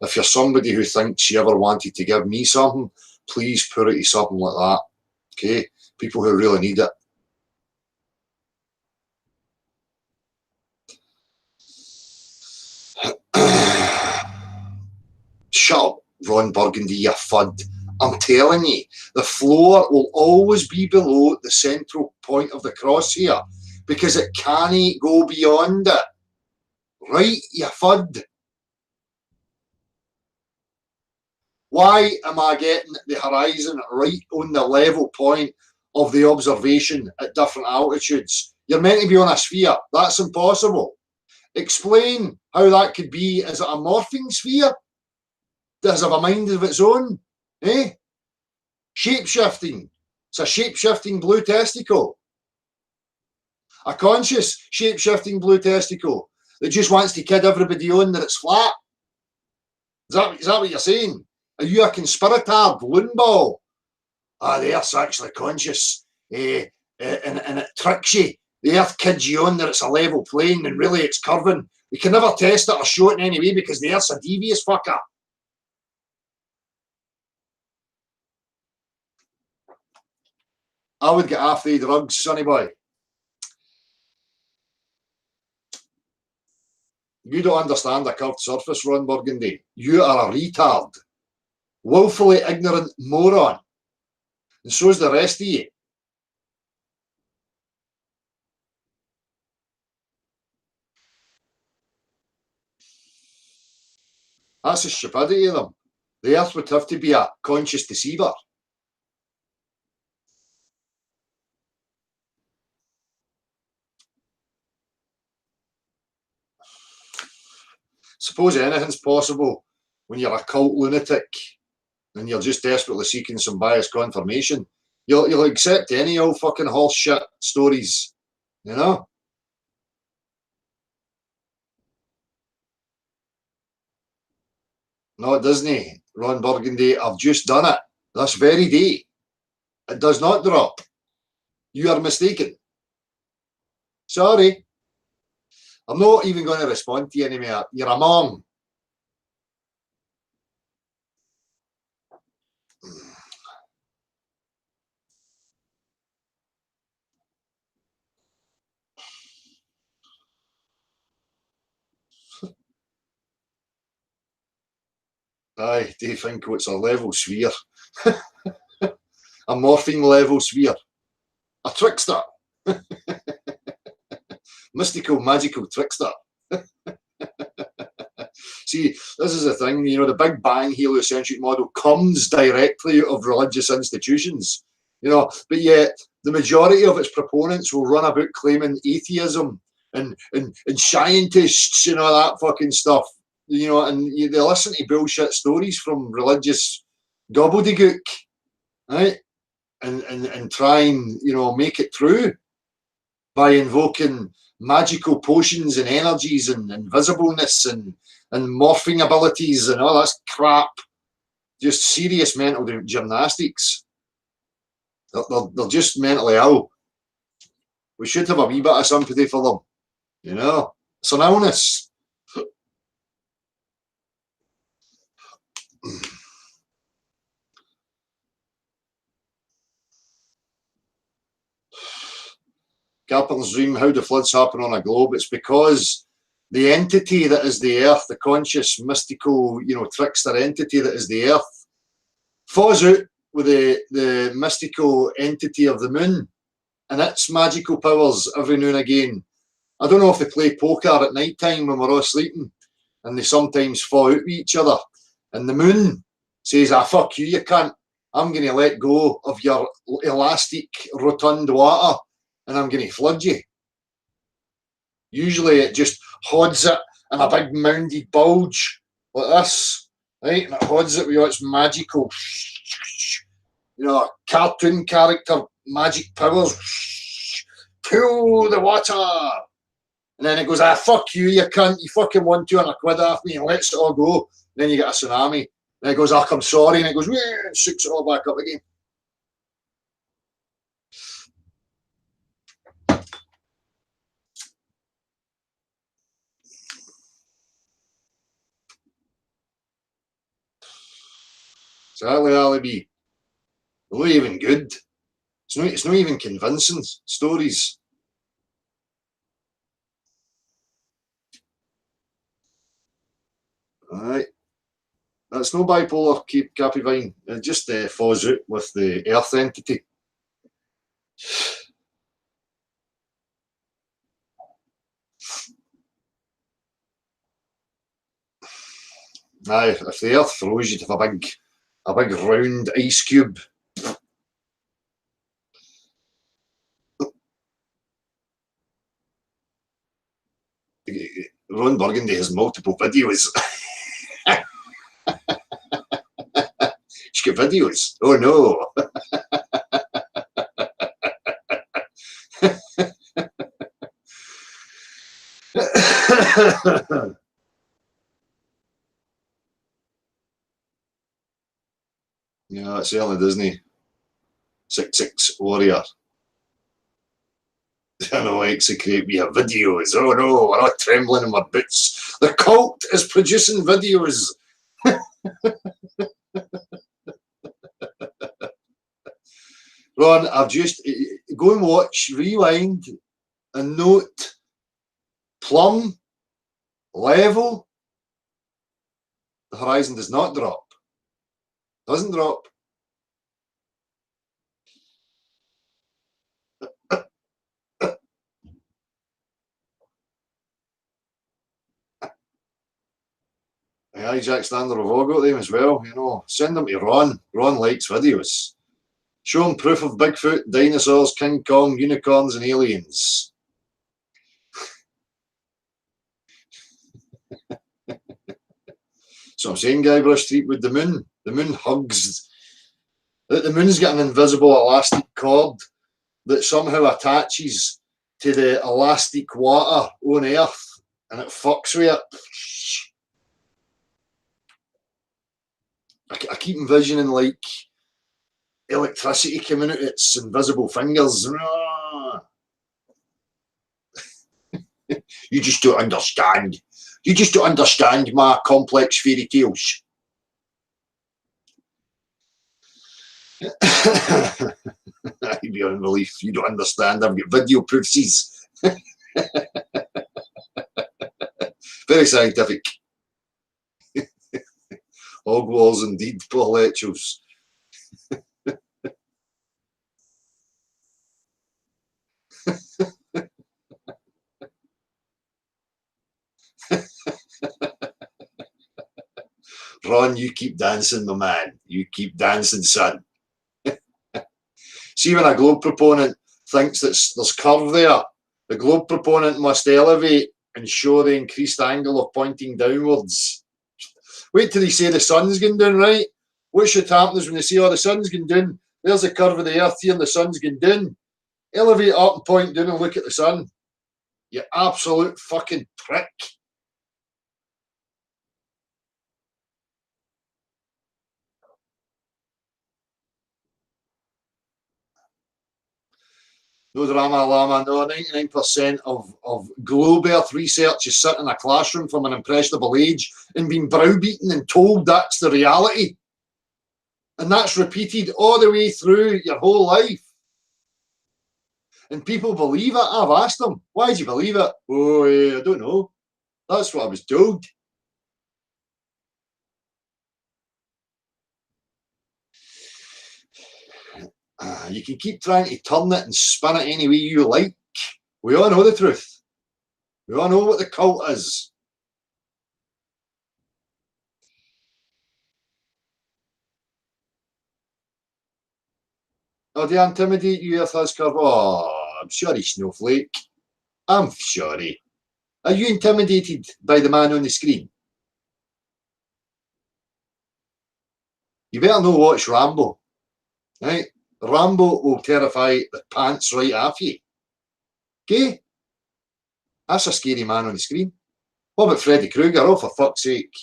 If you're somebody who thinks you ever wanted to give me something, please put it to something like that. Okay? People who really need it. Shut up, Ron Burgundy, you fud. I'm telling you, the floor will always be below the central point of the crosshair, because it can't go beyond it. Right, you fud? Why am I getting the horizon right on the level point of the observation at different altitudes? You're meant to be on a sphere. That's impossible. Explain how that could be. Is it a morphing sphere? Does it have a mind of its own? Eh? Shape-shifting. It's a shape-shifting blue testicle. A conscious shape-shifting blue testicle that just wants to kid everybody on that it's flat. Is that what you're saying? Are you a conspiratard, balloon ball? The Earth's actually conscious, and it tricks you. The Earth kids you on that it's a level plane, and really it's curving. We can never test it or show it in any way because the Earth's a devious fucker. I would get half the drugs, sonny boy. You don't understand a curved surface, Ron Burgundy. You are a retard. Willfully ignorant moron. And so's the rest of you. That's the stupidity of them. The Earth would have to be a conscious deceiver. Suppose anything's possible when you're a cult lunatic and you're just desperately seeking some biased confirmation. You'll accept any old fucking horse shit stories, you know? Not Disney, Ron Burgundy. I've just done it this very day. It does not drop. You are mistaken. Sorry. I'm not even going to respond to you anymore. You're a mom. Aye, do you think it's a level sphere? A morphine level sphere? A trickster? Mystical, magical trickster? See, this is the thing, you know, the Big Bang heliocentric model comes directly out of religious institutions, you know, but yet the majority of its proponents will run about claiming atheism and scientists and all that fucking stuff, you know, and they listen to bullshit stories from religious gobbledygook, right? And try and, you know, make it true by invoking magical potions and energies and invisibleness and morphing abilities and all that crap. Just serious mental gymnastics. They're just mentally ill. We should have a wee bit of sympathy for them. You know, it's an illness. Carpenter's dream, how do floods happen on a globe? It's because the entity that is the earth, the conscious, mystical, you know, trickster entity that is the earth, falls out with the mystical entity of the moon and its magical powers every now and again. I don't know if they play poker at night time when we're all sleeping, and they sometimes fall out with each other. And the moon says, ah, fuck you, you can't. I'm going to let go of your elastic, rotund water, and I'm going to flood you. Usually it just hods it in a big mounded bulge like this, right? And it hods it with its magical, you know, cartoon character magic powers. Pull the water. And then it goes, ah, fuck you, you can't, you fucking want 200 quid off me, and lets it all go. Then you get a tsunami. And it goes, ah, I'm sorry. And it goes, and shoots it all back up again. Exactly, Alibi. They're not even good. It's not even convincing stories. Alright. That's no bipolar, Capivine. It just falls out with the earth entity. Aye, if the earth froze, you'd have a big round ice cube. Ron Burgundy has multiple videos. She's got videos. Oh no. Yeah, it's early Disney. 6'6" warrior. I know, execrate me videos. Oh no, we're all trembling in my boots. The cult is producing videos. Ron, I've just go and watch, rewind, and note Plum level, the horizon does not drop. Doesn't drop. Aye, Jack Stander have all got them as well, you know. Send them to Ron. Ron likes videos. Show him proof of Bigfoot, dinosaurs, King Kong, unicorns, and aliens. So I'm saying, Guybrush Street, with the moon hugs. The moon's got an invisible elastic cord that somehow attaches to the elastic water on Earth, and it fucks with it. I keep envisioning like electricity coming out its invisible fingers. You just don't understand. You just don't understand my complex fairy tales. Beyond belief, you don't understand. I've got video proofs. Very scientific. Hogwalls indeed, Paul Etchells. Ron, you keep dancing, my man. You keep dancing, son. See, when a globe proponent thinks that there's curve there, the globe proponent must elevate and show the increased angle of pointing downwards. Wait till they say the sun's going down, right? What should happen is when they say, oh, the sun's going down, there's the curve of the earth here and the sun's going down. Elevate up and point down and look at the sun. You absolute fucking prick. No drama, llama. No, 99% of globe earth research is sitting in a classroom from an impressionable age and being browbeaten and told that's the reality. And that's repeated all the way through your whole life. And people believe it. I've asked them, why do you believe it? Oh, I don't know. That's what I was told. You can keep trying to turn it and spin it any way you like. We all know the truth. We all know what the cult is. Oh, they intimidate you with his curve? Oh, I'm sorry, Snowflake. I'm sorry. Are you intimidated by the man on the screen? You better know watch Rambo. Right? Rambo will terrify the pants right off you. Okay? That's a scary man on the screen. What about Freddy Krueger? Oh, for fuck's sake.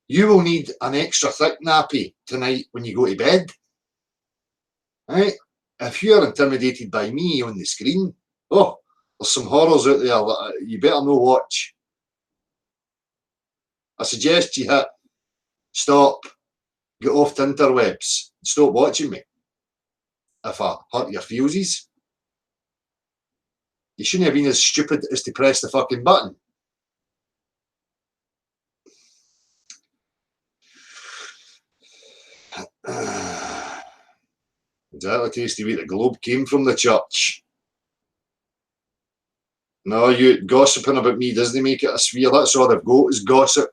You will need an extra thick nappy tonight when you go to bed. Right? If you're intimidated by me on the screen, oh, there's some horrors out there. You better know watch. I suggest you hit stop, get off the interwebs, and stop watching me. If I hurt your feelsies, you shouldn't have been as stupid as to press the fucking button. Exactly, tasty wheat. The globe came from the church. No, you gossiping about me doesn't make it a sphere. That's all they've got is gossip,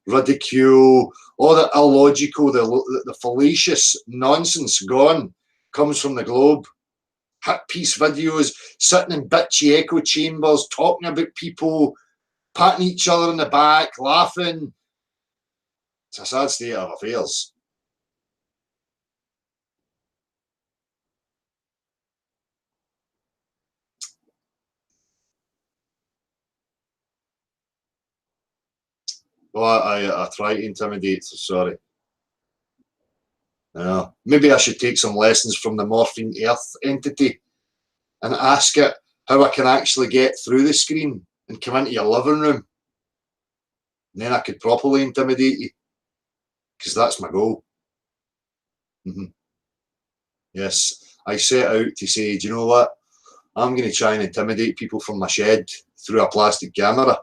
ridicule, all the illogical, the fallacious nonsense gone comes from the globe. Hit piece videos, sitting in bitchy echo chambers, talking about people, patting each other on the back, laughing. It's a sad state of affairs. Well, I try to intimidate, so sorry. Maybe I should take some lessons from the Morphine Earth entity and ask it how I can actually get through the screen and come into your living room. And then I could properly intimidate you, because that's my goal. Yes, I set out to say, do you know what? I'm going to try and intimidate people from my shed through a plastic camera.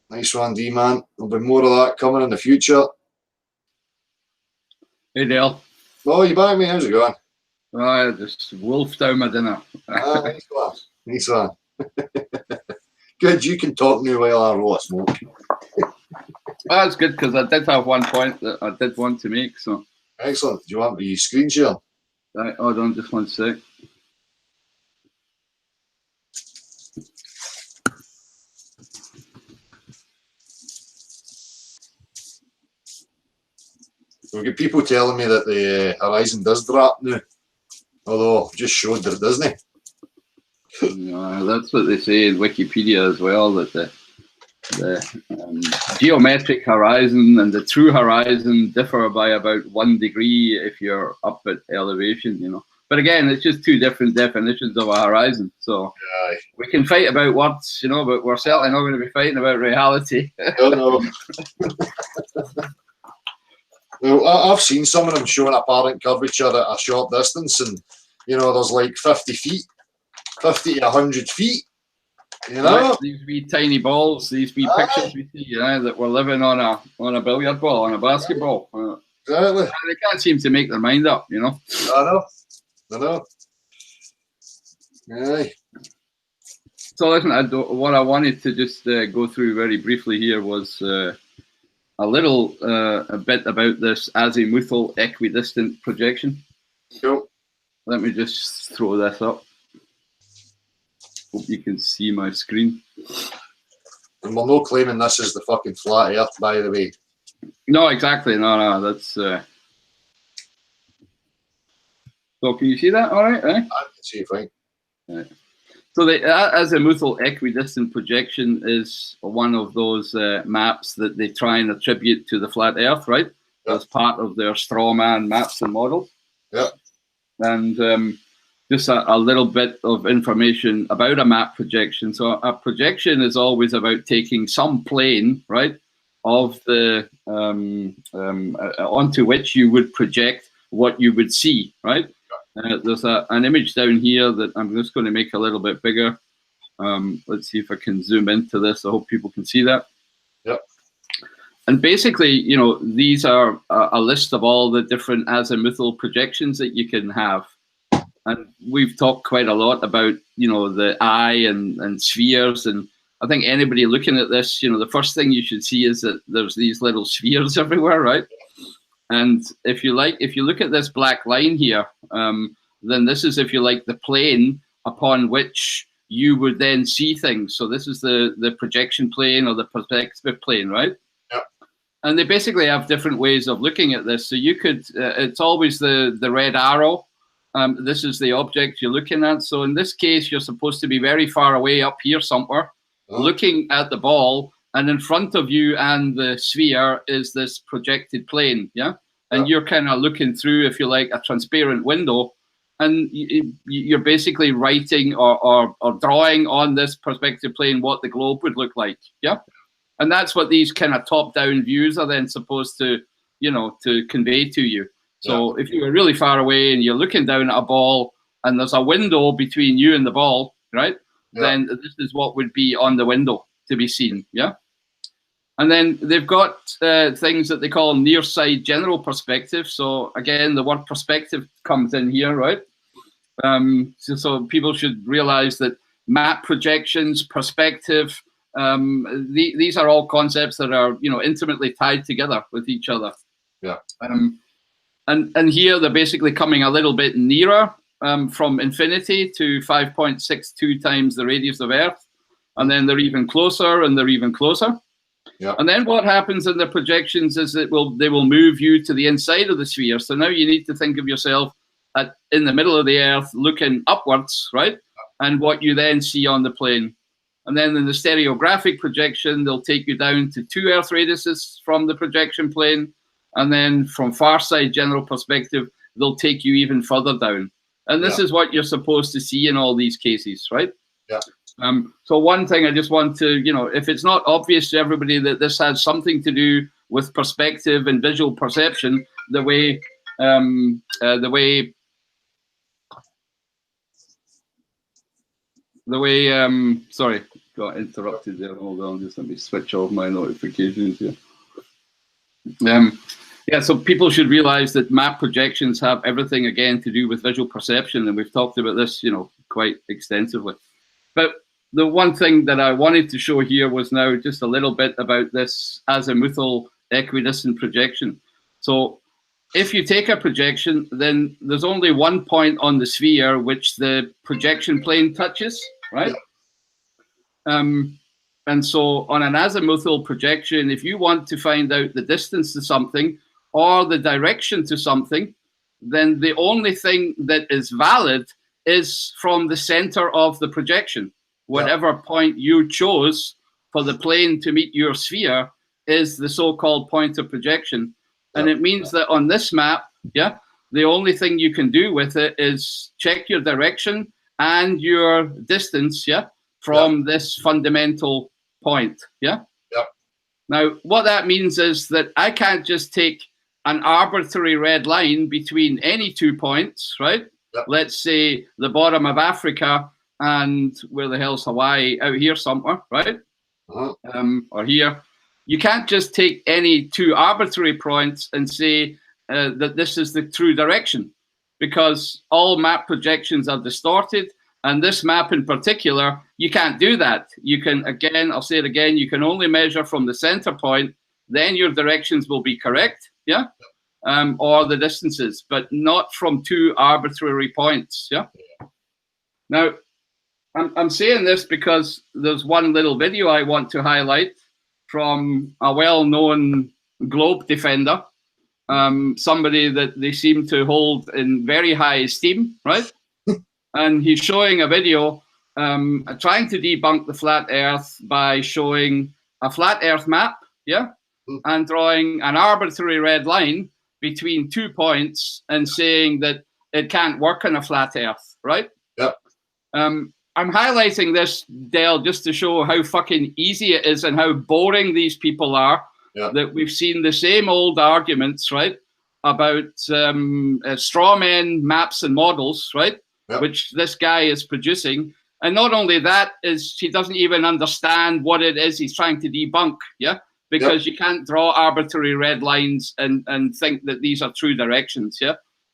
Nice one, D-man. There'll be more of that coming in the future. Hey, Dale. Oh, you back, mate? How's it going? I just wolfed down my dinner. Nice one. Nice one. Good, you can talk now while I roll a smoke. That's good, because I did have one point that I did want to make. So excellent. Do you want me screen share? Right, hold on just one sec. We've got people telling me that the horizon does drop now, although I've just showed that it doesn't. That's what they say in Wikipedia as well, that the geometric horizon and the true horizon differ by about 1 degree if you're up at elevation, you know. But again, it's just two different definitions of a horizon. So we can fight about words, you know, but we're certainly not going to be fighting about reality. No. Well, I've seen some of them showing apparent curvature at a short distance, and you know, there's like 50 feet, 50 to 100 feet. You know, right, these wee tiny balls, these wee pictures we see, that we're living on a billiard ball, on a basketball. Exactly. They can't seem to make their mind up, you know. I know. Aye. So listen, what I wanted to just go through very briefly here was a bit about this azimuthal equidistant projection. Cool. Let me just throw this up. Hope you can see my screen. And we're not claiming this is the fucking flat earth, by the way. No, exactly. No, that's... So can you see that all right? I can see it fine. Right. So the azimuthal equidistant projection is one of those maps that they try and attribute to the flat earth, right? Yep. As part of their straw man maps and models. Yeah. And just a little bit of information about a map projection. So a projection is always about taking some plane, right, of the onto which you would project what you would see, right? There's an image down here that I'm just going to make a little bit bigger. Let's see if I can zoom into this. I hope people can see that. Yep. And basically, you know, these are a list of all the different azimuthal projections that you can have. And we've talked quite a lot about, you know, the eye and spheres. And I think anybody looking at this, you know, the first thing you should see is that there's these little spheres everywhere, right? And if you look at this black line here, then this is, if you like, the plane upon which you would then see things. So this is the projection plane or the perspective plane, right? Yep. And they basically have different ways of looking at this. So you could, it's always the red arrow. This is the object you're looking at. So in this case, you're supposed to be very far away up here somewhere, looking at the ball. And in front of you and the sphere is this projected plane, yeah? And you're kind of looking through, if you like, a transparent window, and you're basically writing or drawing on this perspective plane what the globe would look like, yeah? And that's what these kind of top-down views are then supposed to, you know, to convey to you. So if you were really far away and you're looking down at a ball and there's a window between you and the ball, right? Then this is what would be on the window to be seen, yeah? And then they've got things that they call near side general perspective. So again, the word perspective comes in here, right? So people should realize that map projections, perspective, these are all concepts that are, you know, intimately tied together with each other. Yeah. And here they're basically coming a little bit nearer from infinity to 5.62 times the radius of Earth. And then they're even closer and they're even closer. Yeah. And then what happens in the projections is that they will move you to the inside of the sphere. So now you need to think of yourself in the middle of the Earth looking upwards, right? And what you then see on the plane. And then in the stereographic projection, they'll take you down to 2 Earth radiuses from the projection plane. And then from far side general perspective, they'll take you even further down. And this is what you're supposed to see in all these cases, right? Yeah. So one thing I just want to, you know, if it's not obvious to everybody that this has something to do with perspective and visual perception, the way sorry, got interrupted there. Hold on, just let me switch off my notifications here. Yeah, so people should realize that map projections have everything, again, to do with visual perception, and we've talked about this, quite extensively. But the one thing that I wanted to show here was now just a little bit about this azimuthal equidistant projection. So if you take a projection, then there's only one point on the sphere which the projection plane touches, right? And so on an azimuthal projection, if you want to find out the distance to something or the direction to something, then the only thing that is valid is from the center of the projection. Whatever point you chose for the plane to meet your sphere is the so-called point of projection. And it means that on this map, the only thing you can do with it is check your direction and your distance, from this fundamental point, Now, what that means is that I can't just take an arbitrary red line between any 2 points, right? Let's say the bottom of Africa and where the hell's Hawaii, out here somewhere, right? Or here. You can't just take any 2 arbitrary points and say that this is the true direction, because all map projections are distorted. And this map in particular, you can't do that. You can, again, I'll say it again, you can only measure from the center point, then your directions will be correct, or the distances, but not from 2 arbitrary points, Now, I'm saying this because there's one little video I want to highlight from a well-known globe defender, somebody that they seem to hold in very high esteem, right? And he's showing a video trying to debunk the flat Earth by showing a flat Earth map, and drawing an arbitrary red line between 2 points and saying that it can't work on a flat Earth, right? I'm highlighting this, Dale, just to show how fucking easy it is and how boring these people are, that we've seen the same old arguments, right, about straw men, maps and models, right, which this guy is producing. And not only that, is he doesn't even understand what it is he's trying to debunk, because you can't draw arbitrary red lines and think that these are true directions,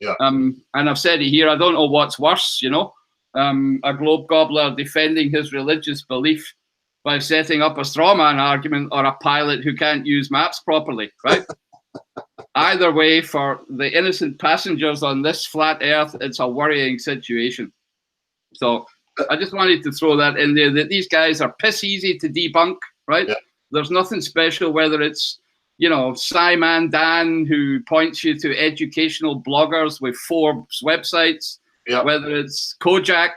and I've said it here, I don't know what's worse, a globe gobbler defending his religious belief by setting up a straw man argument, or a pilot who can't use maps properly, right? Either way, for the innocent passengers on this flat Earth, it's a worrying situation. So I just wanted to throw that in there, that these guys are piss easy to debunk, right? There's nothing special, whether it's, Simon Dan, who points you to educational bloggers with Forbes websites, whether it's Kojak,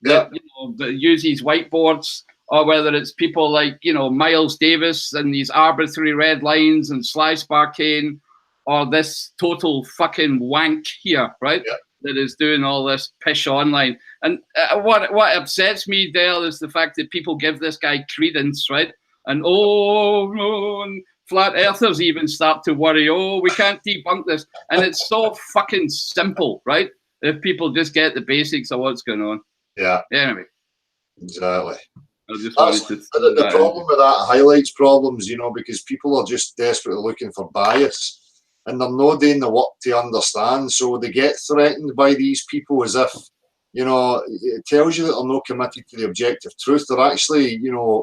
that uses whiteboards, or whether it's people like, Miles Davis and these arbitrary red lines and Sly Sparkane, or this total fucking wank here, right? That is doing all this pish online. And what upsets me, Dale, is the fact that people give this guy credence, right? And and flat earthers even start to worry, we can't debunk this. And it's so fucking simple, right? If people just get the basics of what's going on. Anyway. Exactly. The problem with that highlights problems, because people are just desperately looking for bias, and they're not doing the work to understand. So they get threatened by these people as if, it tells you that they're not committed to the objective truth. They're actually,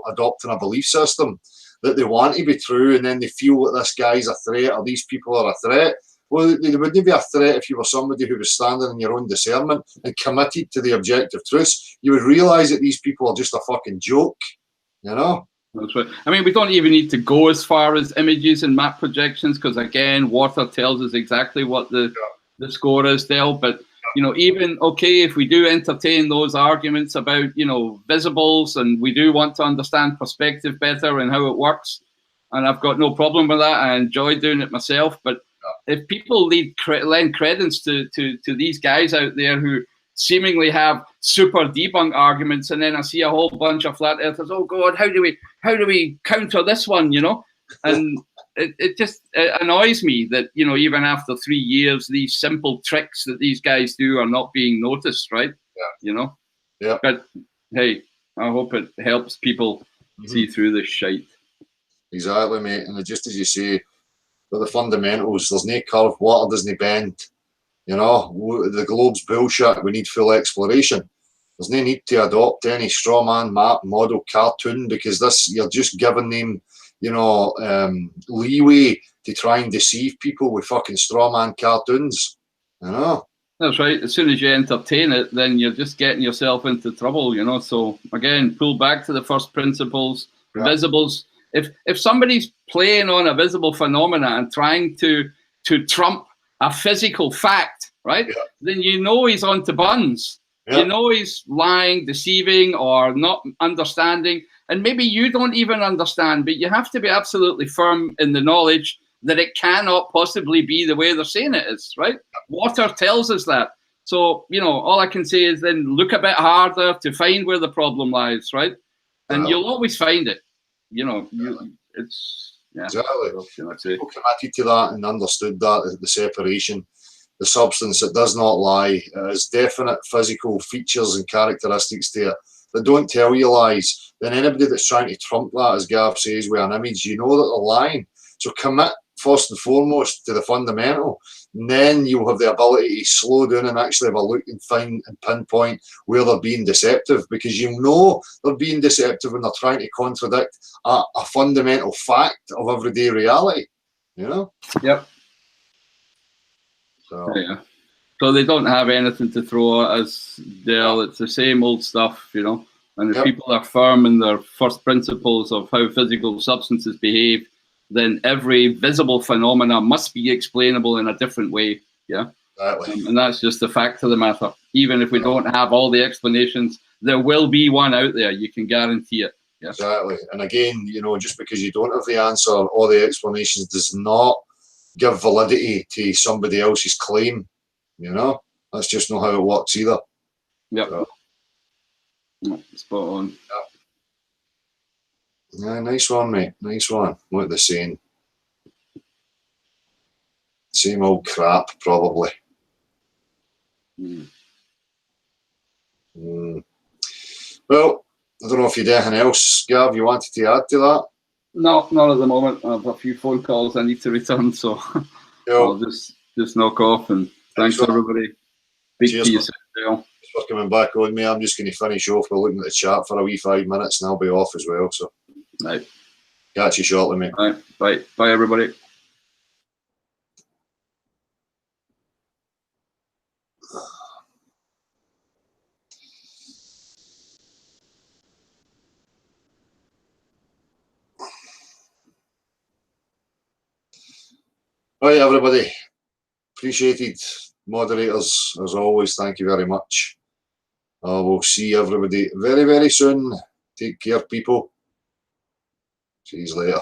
adopting a belief system that they want to be true, and then they feel that this guy's a threat or these people are a threat. Well, they wouldn't be a threat if you were somebody who was standing in your own discernment and committed to the objective truth. You would realise that these people are just a fucking joke, That's right. I mean, we don't even need to go as far as images and map projections, because, again, water tells us exactly what the score is, Dale. But, even, if we do entertain those arguments about, visibles, and we do want to understand perspective better and how it works, and I've got no problem with that. I enjoy doing it myself. But if people lend credence to these guys out there who seemingly have super debunk arguments, and then I see a whole bunch of flat earthers, oh God, how do we counter this one, And it just annoys me that, even after 3 years, these simple tricks that these guys do are not being noticed, right? But hey, I hope it helps people see through this shite. Exactly, mate. And just as you say, with the fundamentals, there's no curve, water doesn't bend. You know, the globe's bullshit. We need full exploration. There's no need to adopt any strawman map model cartoon, because this, you're just giving them, you know, leeway to try and deceive people with fucking strawman cartoons. You know. That's right. As soon as you entertain it, then you're just getting yourself into trouble, you know. So again, pull back to the first principles, visibles. If somebody's playing on a visible phenomena and trying to trump a physical fact, right? Yeah. Then you know he's on to buns. Yeah. You know he's lying, deceiving, or not understanding. And maybe you don't even understand, but you have to be absolutely firm in the knowledge that it cannot possibly be the way they're saying it is, right? Water tells us that. So, you know, all I can say is then look a bit harder to find where the problem lies, right? And you'll always find it. You know, it's, yeah. Exactly. People committed to that and understood that, the separation, the substance that does not lie. It has definite physical features and characteristics to it that don't tell you lies. Then anybody that's trying to trump that, as Gav says, with an image, you know that they're lying. So commit first and foremost to the fundamental, and then you'll have the ability to slow down and actually have a look and find and pinpoint where they're being deceptive, because you know they're being deceptive when they're trying to contradict a fundamental fact of everyday reality, you know? Yep. So, yeah. So they don't have anything to throw at us, Dale. It's the same old stuff, you know? And if people are firm in their first principles of how physical substances behave, then every visible phenomena must be explainable in a different way. Yeah. Exactly. And that's just the fact of the matter. Even if we don't have all the explanations, there will be one out there. You can guarantee it. Yeah. Exactly. And again, you know, just because you don't have the answer or the explanations does not give validity to somebody else's claim. You know, that's just not how it works either. Yep. So. Spot on. Yep. Yeah, nice one, mate. Nice one. What they're saying. Same old crap, probably. Well, I don't know if you had anything else, Gav, you wanted to add to that? No, not at the moment. I have a few phone calls I need to return, so I'll just knock off. And thanks, everybody. Big cheers, to you, Dale. For coming back on me. I'm just going to finish off by looking at the chat for a wee 5 minutes, and I'll be off as well. So, right. Catch you shortly, mate. All right. Bye. Bye, everybody. Right, everybody. Appreciated. Moderators, as always, thank you very much. We'll see everybody very, very soon. Take care, people. See you later.